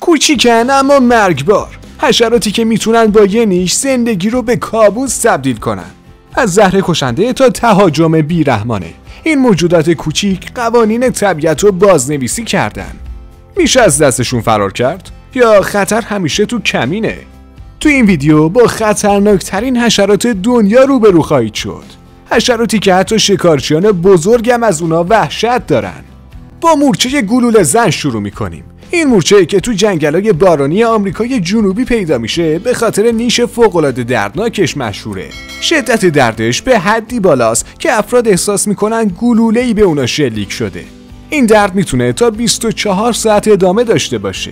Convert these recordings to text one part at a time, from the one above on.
کوچیکن اما مرگبار، حشراتی که میتونن با یه نیش زندگی رو به کابوس تبدیل کنن. از زهر کشنده تا تهاجم بیرحمانه، این موجودات کوچیک قوانین طبیعت رو بازنویسی کردن. میشه از دستشون فرار کرد؟ یا خطر همیشه تو کمینه؟ تو این ویدیو با خطرناکترین حشرات دنیا روبرو خواهید شد. حشراتی که حتی شکارچیان بزرگم از اونا وحشت دارن. با مورچه گلوله زن شروع میکنیم. این مورچه که تو جنگلای بارانی آمریکای جنوبی پیدا میشه به خاطر نیش فوق‌العاده دردناکش مشهوره. شدت دردش به حدی بالاست که افراد احساس میکنن گلوله‌ای به اونا شلیک شده. این درد میتونه تا 24 ساعت ادامه داشته باشه.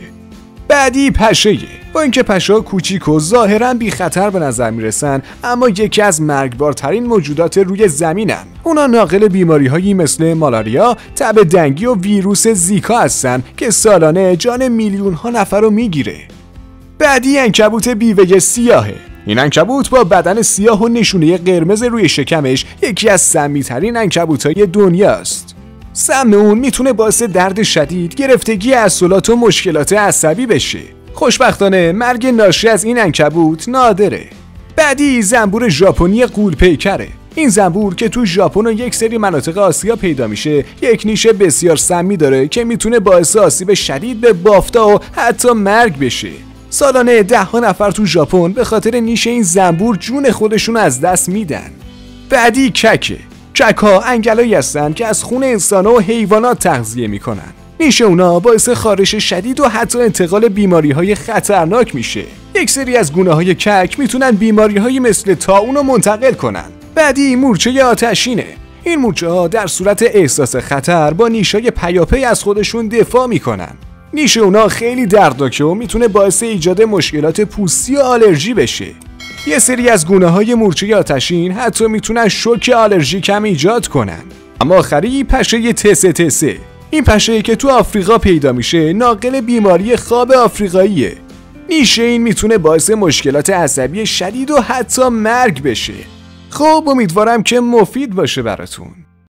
بعدی پشه‌ایه. با اینکه پشه‌ها کوچیک و ظاهراً بی خطر به نظر میرسن، اما یکی از مرگبارترین موجودات روی زمینن. اونا ناقل بیماری‌هایی مثل مالاریا، تب دنگی و ویروس زیکا هستن که سالانه جان میلیون‌ها نفر رو میگیره. بعدی عنکبوت بیوه سیاهه. این عنکبوت با بدن سیاه و نشونه قرمز روی شکمش یکی از سمی‌ترین عنکبوت‌های دنیاست. سم اون میتونه باعث درد شدید، گرفتگی عضلات و مشکلات عصبی بشه. خوشبختانه مرگ ناشی از این عنکبوت نادره. بعدی زنبور ژاپنی غول‌پیکره. این زنبور که تو ژاپن و یک سری مناطق آسیا پیدا میشه، یک نیش بسیار سمی داره که میتونه باعث آسیب شدید به بافتا و حتی مرگ بشه. سالانه 10 نفر تو ژاپن به خاطر نیش این زنبور جون خودشون از دست میدن. بعدی ککه. کک‌ها انگلایی هستن که از خون انسان‌ها و حیوانات تغذیه میکنن. نیش اونا باعث خارش شدید و حتی انتقال بیماری‌های خطرناک میشه. یک سری از گونه‌های کک میتونن بیماری‌هایی مثل طاعون رو منتقل کنن. بعدی مورچه آتشینه. این مورچه‌ها در صورت احساس خطر با نیش‌های پیاپی از خودشون دفاع میکنن. نیش اونا خیلی دردناکه و میتونه باعث ایجاد مشکلات پوستی و آلرژی بشه. یه سری از گونه‌های مورچه آتشین حتی میتونن شوک آلرژیک هم ایجاد کنن. اما آخری پشه تسه. این پشه که تو آفریقا پیدا میشه ناقل بیماری خواب آفریقاییه. نیش این میتونه باعث مشکلات عصبی شدید و حتی مرگ بشه. خب امیدوارم که مفید باشه براتون.